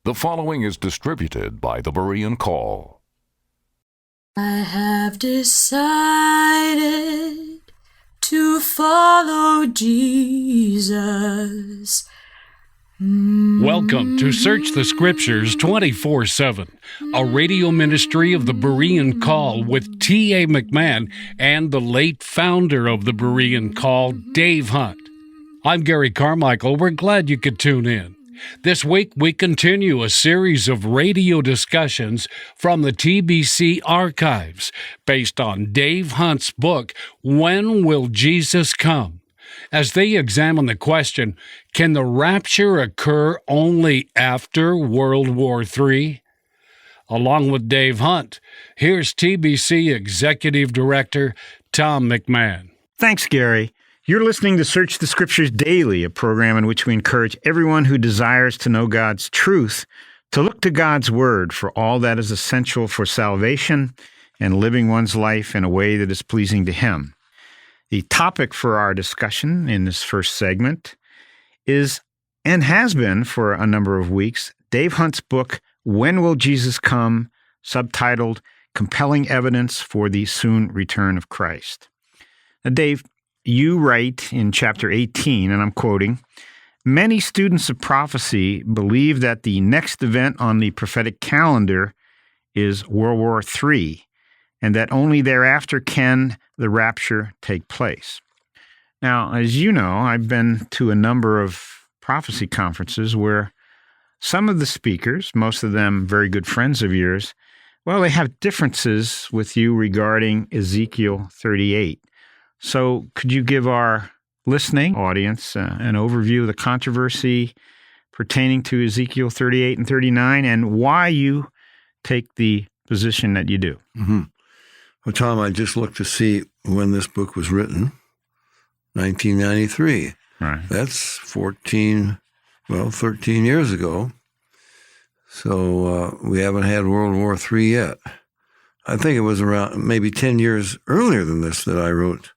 The following is distributed by the Berean Call. I have decided to follow Jesus. Welcome to Search the Scriptures 24/7, a radio ministry of the Berean Call with T.A. McMahon and the late founder of the Berean Call, Dave Hunt. I'm Gary Carmichael. We're glad you could tune in. This week, we continue a series of radio discussions from the TBC archives based on Dave Hunt's book, When Will Jesus Come? As they examine the question, can the rapture occur only after World War III? Along with Dave Hunt, here's TBC Executive Director Tom McMahon. Thanks, Gary. You're listening to Search the Scriptures Daily, a program in which we encourage everyone who desires to know God's truth to look to God's Word for all that is essential for salvation and living one's life in a way that is pleasing to Him. The topic for our discussion in this first segment is, and has been for a number of weeks, Dave Hunt's book, When Will Jesus Come?, subtitled Compelling Evidence for the Soon Return of Christ. Now, Dave, you write in chapter 18, and I'm quoting, "Many students of prophecy believe that the next event on the prophetic calendar is World War III, and that only thereafter can the rapture take place." Now, as you know, I've been to a number of prophecy conferences where some of the speakers, most of them very good friends of yours, well, they have differences with you regarding Ezekiel 38. So could you give our listening audience an overview of the controversy pertaining to Ezekiel 38 and 39 and why you take the position that you do? Mm-hmm. Well, Tom, I just looked to see when this book was written, 1993. Right. That's 13 years ago. So we haven't had World War III yet. I think it was around maybe 10 years earlier than this that I wrote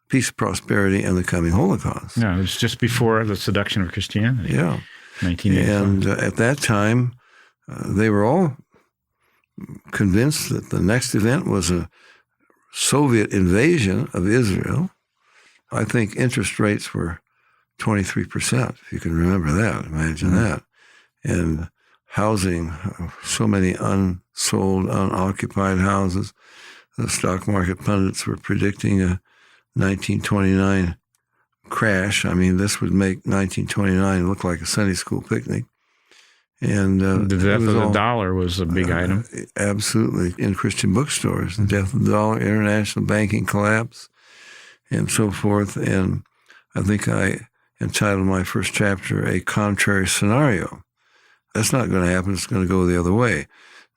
Peace, Prosperity, and the Coming Holocaust. No, it was just before the seduction of Christianity. Yeah. 1985. And at that time, they were all convinced that the next event was a Soviet invasion of Israel. I think interest rates were 23%, if you can remember that. Imagine that. And housing, so many unsold, unoccupied houses. The stock market pundits were predicting a 1929 crash. I mean, this would make 1929 look like a Sunday school picnic. And the death of the dollar was a big item. Absolutely. In Christian bookstores, the death of the dollar, international banking collapse, and so forth. And I think I entitled my first chapter, A Contrary Scenario. That's not going to happen. It's going to go the other way.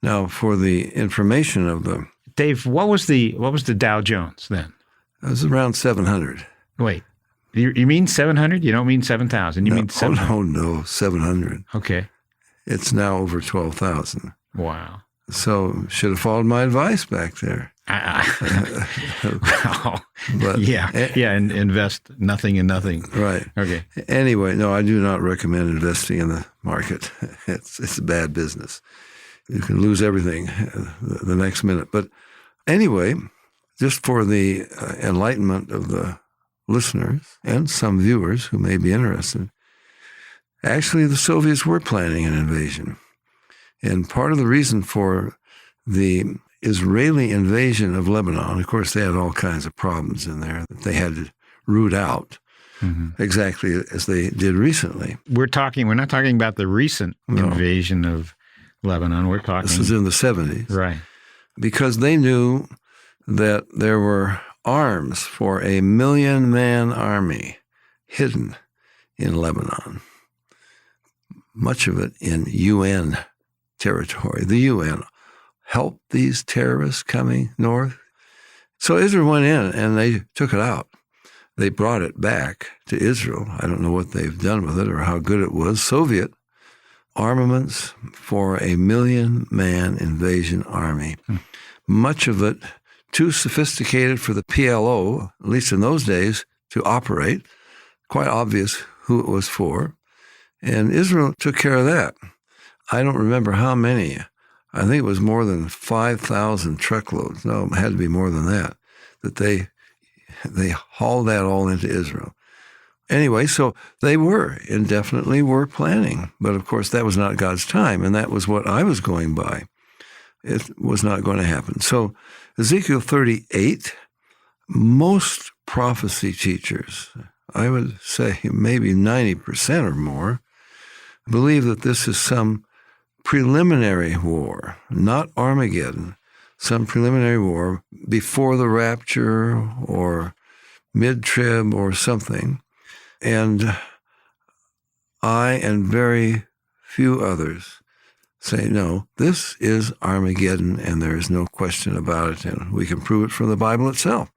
Now, for the information of the... Dave, what was the Dow Jones then? It was around 700. Wait, you mean 700? You don't mean 7,000. You mean 700? Oh, no, 700. Okay. It's now over 12,000. Wow. So should have followed my advice back there. But, and invest nothing in nothing. Right. Okay. Anyway, no, I do not recommend investing in the market. It's a bad business. You can lose everything the next minute. But anyway, just for the enlightenment of the listeners and some viewers who may be interested, actually the Soviets were planning an invasion. And part of the reason for the Israeli invasion of Lebanon, of course, they had all kinds of problems in there that they had to root out, exactly as they did recently. We're not talking about the recent invasion of Lebanon. We're talking... This was in the 70s. Right. Because they knew that there were arms for a 1 million-man army hidden in Lebanon, much of it in UN territory. The UN helped these terrorists coming north. So Israel went in and they took it out. They brought it back to Israel. I don't know what they've done with it or how good it was. Soviet armaments for a 1 million-man invasion army. Much of it too sophisticated for the PLO, at least in those days, to operate. Quite obvious who it was for. And Israel took care of that. I don't remember how many. I think it was more than 5,000 truckloads. No, it had to be more than that they hauled that all into Israel. Anyway, so they indefinitely were planning. But of course, that was not God's time, and that was what I was going by. It was not going to happen. So Ezekiel 38, most prophecy teachers, I would say maybe 90% or more, believe that this is some preliminary war, not Armageddon, some preliminary war before the rapture or mid-trib or something. And I and very few others say, no, this is Armageddon, and there is no question about it, and we can prove it from the Bible itself.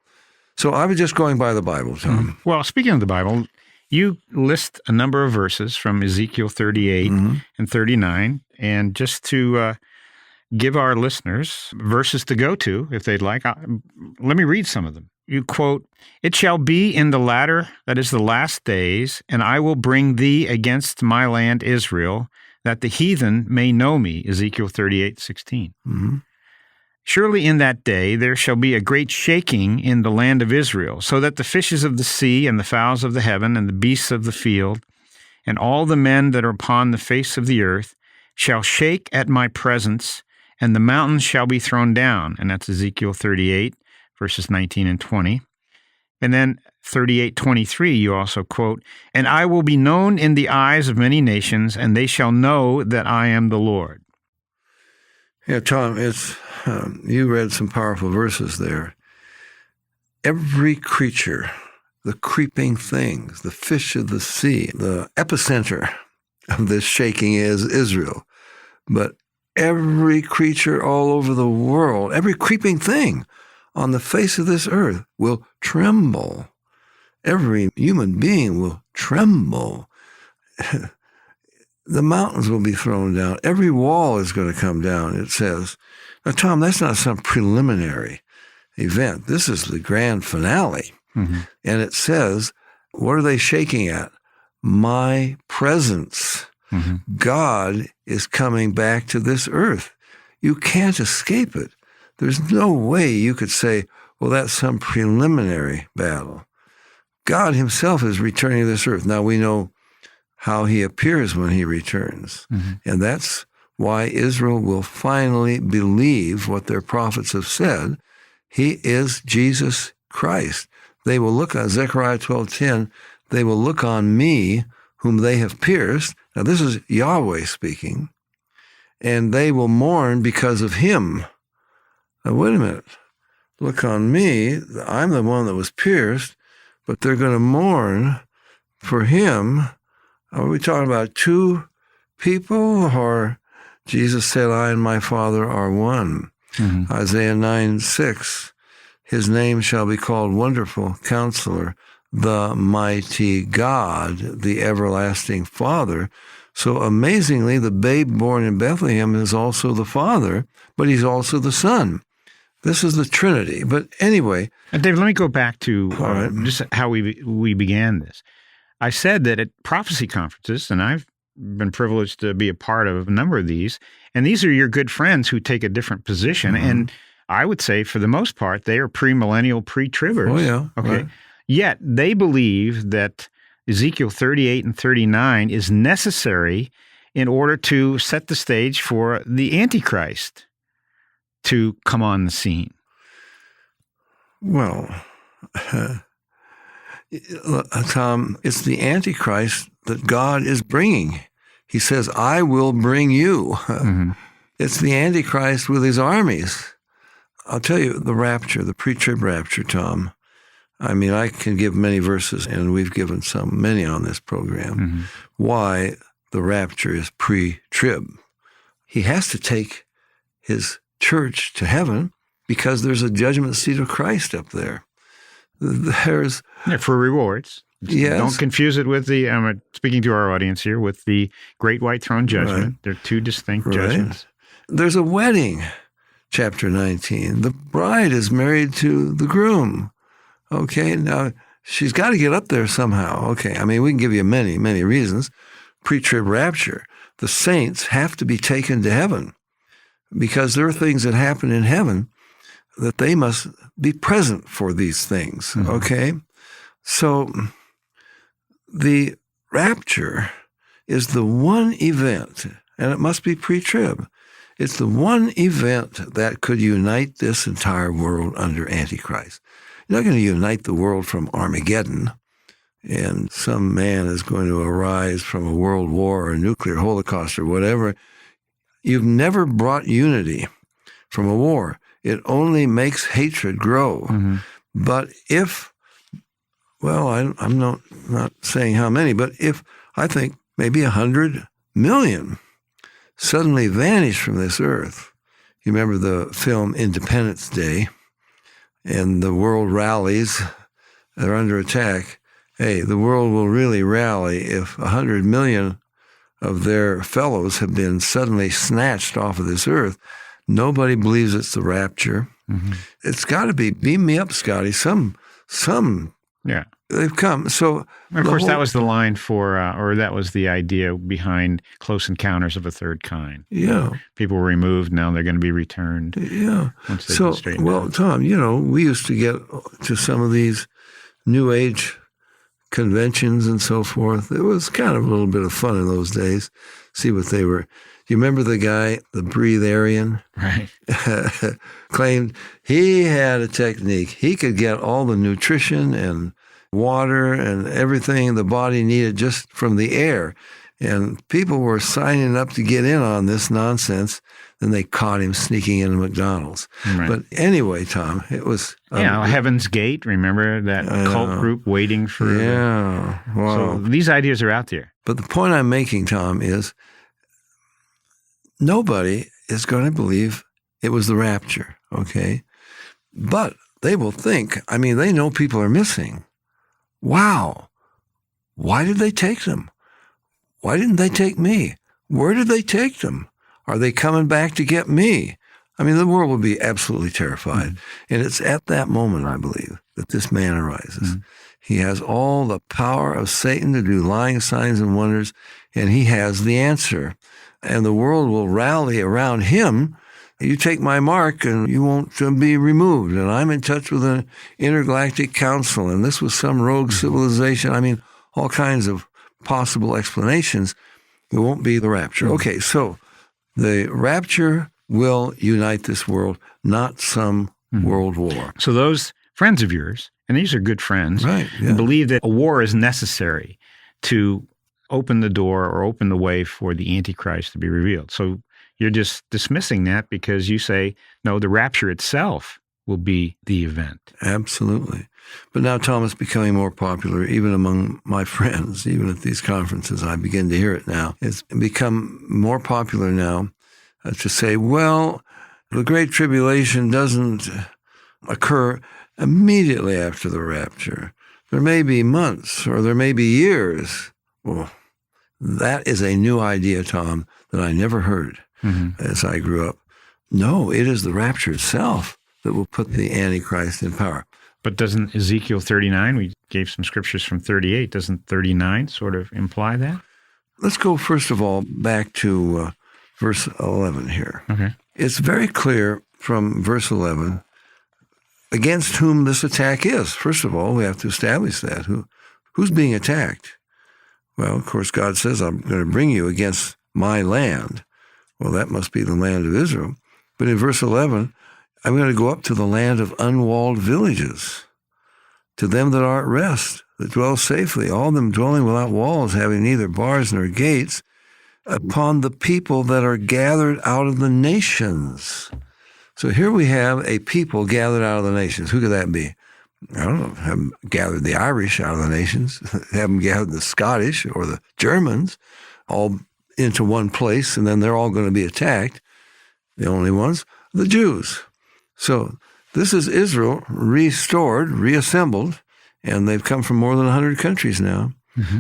So I was just going by the Bible, Tom. Well, speaking of the Bible, you list a number of verses from Ezekiel 38 and 39, and just to give our listeners verses to go to, if they'd like, let me read some of them. You quote, "It shall be in the latter, that is the last days, and I will bring thee against my land Israel, that the heathen may know me," Ezekiel 38:16. "Surely in that day there shall be a great shaking in the land of Israel, so that the fishes of the sea and the fowls of the heaven and the beasts of the field and all the men that are upon the face of the earth shall shake at my presence, and the mountains shall be thrown down." And that's Ezekiel 38, verses 19 and 20. And then 38:23, you also quote, "And I will be known in the eyes of many nations, and they shall know that I am the Lord." Yeah, Tom, you read some powerful verses there. Every creature, the creeping things, the fish of the sea, the epicenter of this shaking is Israel. But every creature all over the world, every creeping thing on the face of this earth will tremble. Every human being will tremble. The mountains will be thrown down. Every wall is going to come down, it says. Now, Tom, that's not some preliminary event. This is the grand finale. And it says, what are they shaking at? My presence. God is coming back to this earth. You can't escape it. There's no way you could say, well, that's some preliminary battle. God himself is returning to this earth. Now we know how he appears when he returns. And that's why Israel will finally believe what their prophets have said. He is Jesus Christ. They will look on Zechariah 12:10. They will look on me, whom they have pierced. Now this is Yahweh speaking. And they will mourn because of him. Now, wait a minute. Look on me. I'm the one that was pierced, but they're going to mourn for him. Are we talking about two people? Or Jesus said, I and my Father are one. Isaiah 9:6. His name shall be called Wonderful Counselor, the Mighty God, the Everlasting Father. So amazingly, the babe born in Bethlehem is also the Father, but he's also the Son. This is the Trinity. But anyway. David, let me go back to just how we began this. I said that at prophecy conferences, and I've been privileged to be a part of a number of these, and these are your good friends who take a different position, and I would say for the most part, they are premillennial, pre-tribbers. Oh, yeah. Okay. Right. Yet they believe that Ezekiel 38 and 39 is necessary in order to set the stage for the Antichrist to come on the scene. Well, Tom, it's the Antichrist that God is bringing. He says, I will bring you. It's the Antichrist with his armies. I'll tell you, the rapture, the pre-trib rapture, Tom. I mean, I can give many verses, and we've given many on this program, why the rapture is pre-trib. He has to take his church to heaven because there's a judgment seat of Christ up there. There's for rewards. Yes. Don't confuse it with I'm speaking to our audience here, with the Great White Throne Judgment. Right. They're two distinct judgments. There's a wedding, chapter 19. The bride is married to the groom. Okay, now she's got to get up there somehow. Okay, I mean, we can give you many, many reasons. Pre-trib rapture. the saints have to be taken to heaven because there are things that happen in heaven that they must be present for these things, okay? So the rapture is the one event, and it must be pre-trib. It's the one event that could unite this entire world under Antichrist. You're not going to unite the world from Armageddon, and some man is going to arise from a world war or a nuclear holocaust or whatever. You've never brought unity from a war. It only makes hatred grow. But if, well, I'm not saying how many, but if I think maybe 100 million suddenly vanish from this earth. You remember the film Independence Day, and the world rallies, they're under attack. Hey, the world will really rally if 100 million of their fellows have been suddenly snatched off of this earth. Nobody believes it's the rapture. It's got to be, beam me up, Scotty, some, Yeah. they've come. So, Of course, that was the line for, or that was the idea behind Close Encounters of a Third Kind. yeah. People were removed, now they're going to be returned. Yeah. Once they've So, been straightened well, out. Tom, we used to get to some of these New Age conventions and so forth. It was kind of a little bit of fun in those days. See what they were. You remember the guy, the breatharian? Right. Claimed he had a technique. He could get all the nutrition and water and everything the body needed just from the air. And people were signing up to get in on this nonsense. Then they caught him sneaking into McDonald's. Right. But anyway, Tom, it was... Heaven's Gate, remember that cult group waiting for... Yeah. Wow. So these ideas are out there. But the point I'm making, Tom, is nobody is going to believe it was the rapture, okay? But they will think, they know people are missing. Wow. Why did they take them? Why didn't they take me? Where did they take them? Are they coming back to get me? The world will be absolutely terrified. And it's at that moment, I believe, that this man arises. He has all the power of Satan to do lying signs and wonders, and he has the answer. And the world will rally around him. You take my mark and you won't be removed. And I'm in touch with an intergalactic council, and this was some rogue civilization. All kinds of possible explanations. It won't be the rapture. Okay, so the rapture will unite this world, not some world war. So those friends of yours, and these are good friends, Right, yeah. believe that a war is necessary to open the door or open the way for the Antichrist to be revealed. So you're just dismissing that because you say, no, the rapture itself will be the event. Absolutely. But now, Tom, it's becoming more popular, even among my friends, even at these conferences. I begin to hear it now. It's become more popular now to say, well, the Great Tribulation doesn't occur immediately after the rapture. There may be months or there may be years. Well, that is a new idea, Tom, that I never heard as I grew up. No, it is the rapture itself that will put the Antichrist in power. But doesn't Ezekiel 39, we gave some scriptures from 38, doesn't 39 sort of imply that? Let's go, first of all, back to verse 11 here. Okay. It's very clear from verse 11 against whom this attack is. First of all, we have to establish that. Who's being attacked? Well, of course, God says, I'm going to bring you against my land. Well, that must be the land of Israel. But in verse 11, I'm going to go up to the land of unwalled villages, to them that are at rest, that dwell safely, all of them dwelling without walls, having neither bars nor gates, upon the people that are gathered out of the nations. So here we have a people gathered out of the nations. Who could that be? I don't know, have them gathered the Irish out of the nations, have them gathered the Scottish or the Germans all into one place, and then they're all going to be attacked. The only ones, the Jews. So this is Israel restored, reassembled, and they've come from more than 100 countries now,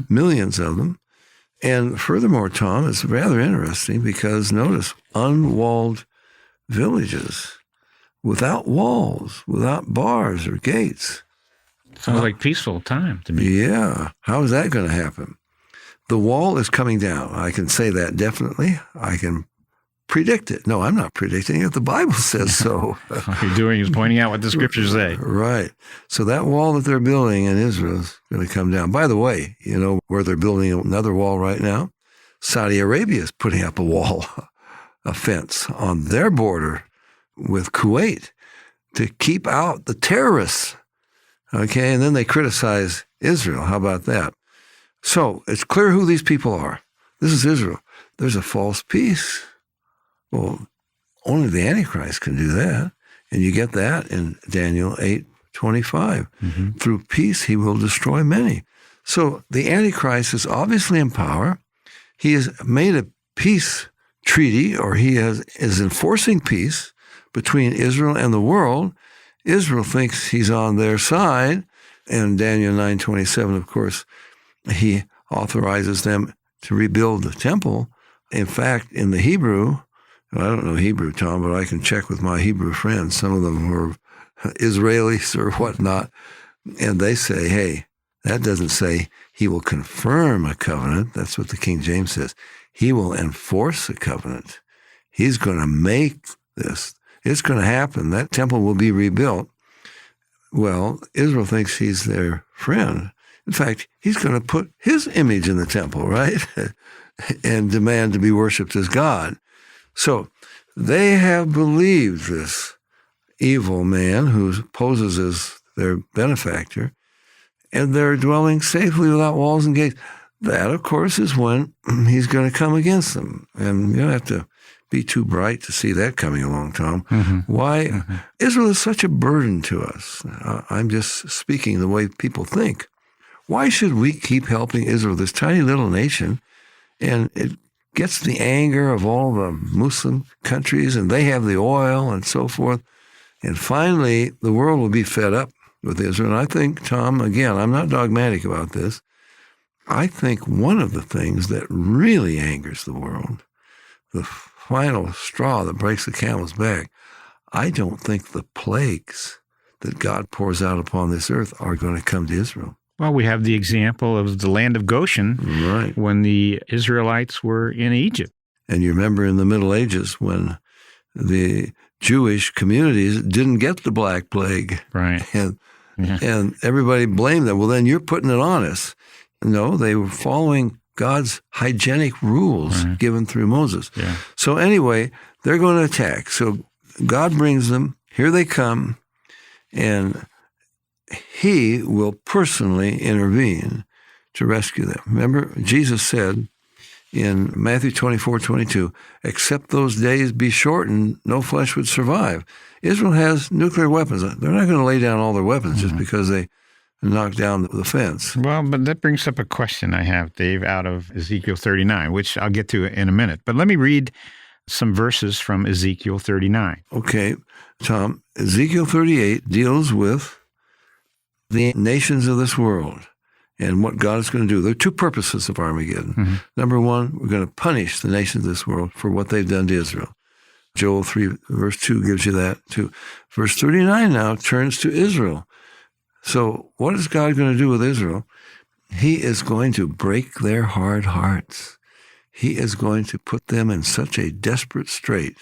millions of them. And furthermore, Tom, it's rather interesting because notice, unwalled villages, without walls, without bars or gates. Sounds like peaceful time to me. Yeah. How is that going to happen? The wall is coming down. I can say that definitely. I can predict it. No, I'm not predicting it. The Bible says so. What you're doing is pointing out what the scriptures say. Right. So that wall that they're building in Israel is going to come down. By the way, you know where they're building another wall right now? Saudi Arabia is putting up a wall, a fence on their border with Kuwait to keep out the terrorists. Okay, and then they criticize Israel. How about that? So it's clear who these people are. This is Israel. There's a false peace. Well, only the Antichrist can do that. And you get that in Daniel 8:25. Mm-hmm. Through peace, he will destroy many. So the Antichrist is obviously in power. He has made a peace treaty, or he is enforcing peace between Israel and the world. Israel thinks he's on their side. And Daniel 9:27, of course, he authorizes them to rebuild the temple. In fact, in the Hebrew, I don't know Hebrew, Tom, but I can check with my Hebrew friends. Some of them were Israelis or whatnot. And they say, hey, that doesn't say he will confirm a covenant. That's what the King James says. He will enforce a covenant. He's going to make this. It's going to happen. That temple will be rebuilt. Well, Israel thinks he's their friend. In fact, he's going to put his image in the temple, right? And demand to be worshipped as God. So they have believed this evil man who poses as their benefactor, and they're dwelling safely without walls and gates. That, of course, is when he's going to come against them. And you don't have to be too bright to see that coming along, Tom. Mm-hmm. Why? Mm-hmm. Israel is such a burden to us. I'm just speaking the way people think. Why should we keep helping Israel, this tiny little nation? And it gets the anger of all the Muslim countries, and they have the oil and so forth. And finally, the world will be fed up with Israel. And I think, Tom, again, I'm not dogmatic about this. I think one of the things that really angers the world, the final straw that breaks the camel's back, I don't think the plagues that God pours out upon this earth are going to come to Israel. Well, we have the example of the land of Goshen, right, when the Israelites were in Egypt. And you remember in the Middle Ages when the Jewish communities didn't get the Black Plague. Right. And everybody blamed them. Well, then you're putting it on us. No, they were following God's hygienic rules given through Moses. Yeah. So anyway, they're going to attack. So God brings them. Here they come. And he will personally intervene to rescue them. Remember, Jesus said in Matthew 24:22, except those days be shortened, no flesh would survive. Israel has nuclear weapons. They're not going to lay down all their weapons just because they knock down the fence. Well, but that brings up a question I have, Dave, out of Ezekiel 39, which I'll get to in a minute. But let me read some verses from Ezekiel 39. Okay, Tom, Ezekiel 38 deals with the nations of this world and what God is going to do. There are two purposes of Armageddon. Mm-hmm. Number one, we're going to punish the nations of this world for what they've done to Israel. Joel 3, verse 2 gives you that too. Verse 39 now turns to Israel. So what is God going to do with Israel? He is going to break their hard hearts. He is going to put them in such a desperate strait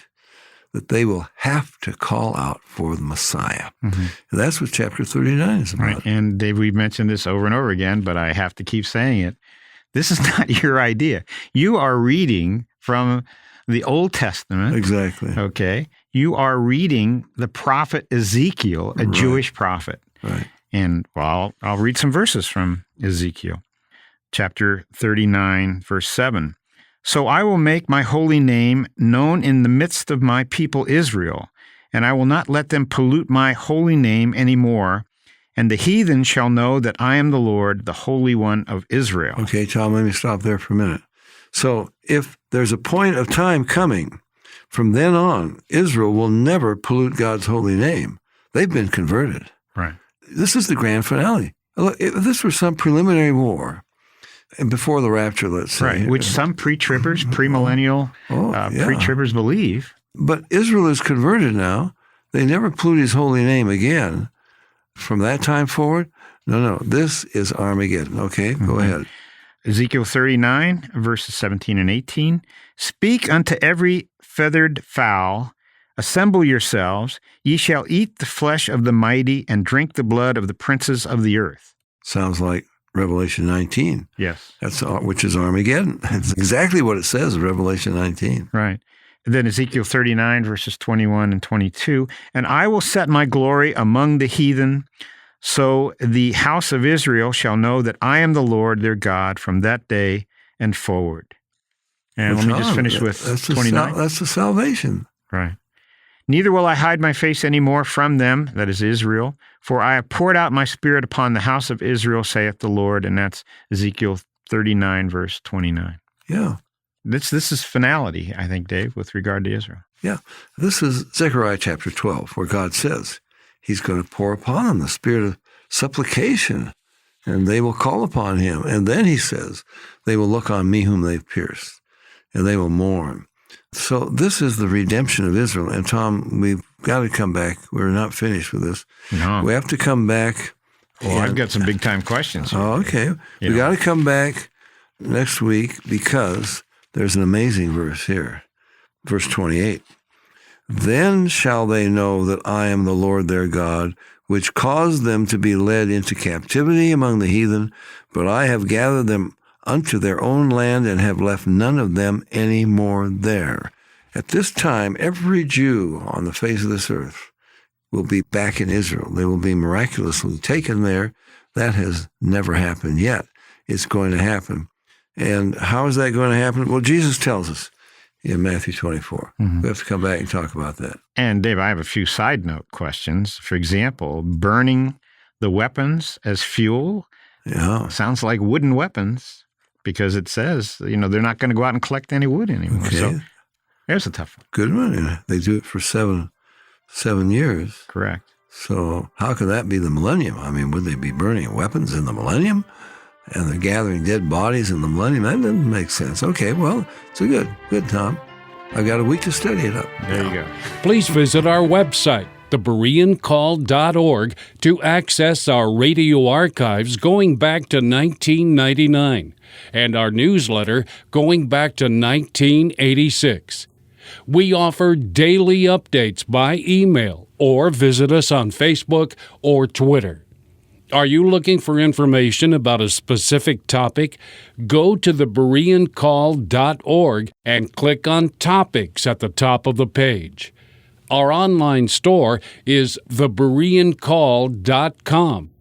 that they will have to call out for the Messiah. Mm-hmm. And that's what chapter 39 is about. Right. And Dave, we've mentioned this over and over again, but I have to keep saying it. This is not your idea. You are reading from the Old Testament. Exactly. Okay. You are reading the prophet Ezekiel, a Jewish prophet. Right. And, well, I'll read some verses from Ezekiel. Chapter 39, verse 7. So I will make my holy name known in the midst of my people Israel, and I will not let them pollute my holy name any more. And the heathen shall know that I am the Lord, the Holy One of Israel. Okay, Tom, let me stop there for a minute. So if there's a point of time coming, from then on, Israel will never pollute God's holy name. They've been converted. Right. This is the grand finale. If this were some preliminary war, and before the rapture, let's say. Right, which some pre-tribbers, premillennial pre-tribbers believe. But Israel is converted now. They never pollute his holy name again. From that time forward, no, this is Armageddon. Okay, go ahead. Ezekiel 39, verses 17 and 18. Speak unto every feathered fowl, assemble yourselves, ye shall eat the flesh of the mighty and drink the blood of the princes of the earth. Sounds like Revelation 19. Yes. Which is Armageddon. It's exactly what it says in Revelation 19. Right. And then Ezekiel 39, verses 21 and 22. And I will set my glory among the heathen, so the house of Israel shall know that I am the Lord their God from that day and forward. And let me just finish with 29. That's the salvation. Right. Neither will I hide my face any more from them, that is Israel, for I have poured out my spirit upon the house of Israel, saith the Lord. And that's Ezekiel 39, verse 29. Yeah. This is finality, I think, Dave, with regard to Israel. Yeah. This is Zechariah chapter 12, where God says he's going to pour upon them the spirit of supplication, and they will call upon him. And then he says, they will look on me whom they've pierced, and they will mourn. So this is the redemption of Israel. And Tom, we've got to come back. We're not finished with this. No. We have to come back. Well, I've got some big-time questions here. Oh, okay. We got to come back next week because there's an amazing verse here. Verse 28. Then shall they know that I am the Lord their God, which caused them to be led into captivity among the heathen, but I have gathered them unto their own land and have left none of them any more there. At this time, every Jew on the face of this earth will be back in Israel. They will be miraculously taken there. That has never happened yet. It's going to happen. And how is that going to happen? Well, Jesus tells us in Matthew 24. Mm-hmm. We have to come back and talk about that. And Dave, I have a few side note questions. For example, burning the weapons as fuel sounds like wooden weapons, because it says, they're not going to go out and collect any wood anymore. Okay. So there's a tough one. Good one. And they do it for seven years. Correct. So how could that be the millennium? I mean, would they be burning weapons in the millennium? And they're gathering dead bodies in the millennium? That doesn't make sense. Okay, well, it's a good, Tom. I've got a week to study it up. There you go. Please visit our website, thebereancall.org, to access our radio archives going back to 1999 and our newsletter going back to 1986. We offer daily updates by email or visit us on Facebook or Twitter. Are you looking for information about a specific topic? Go to thebereancall.org and click on Topics at the top of the page. Our online store is thebereancall.com.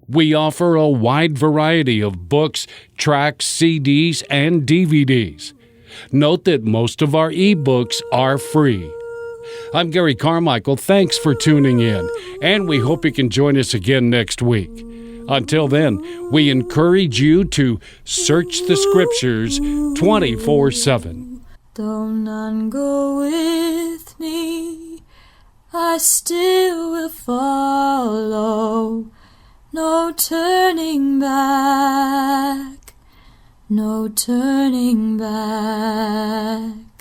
We offer a wide variety of books, tracts, CDs, and DVDs. Note that most of our ebooks are free. I'm Gary Carmichael. Thanks for tuning in, and we hope you can join us again next week. Until then, we encourage you to search the Scriptures 24/7. Though none go with me, I still will follow. No turning back, no turning back.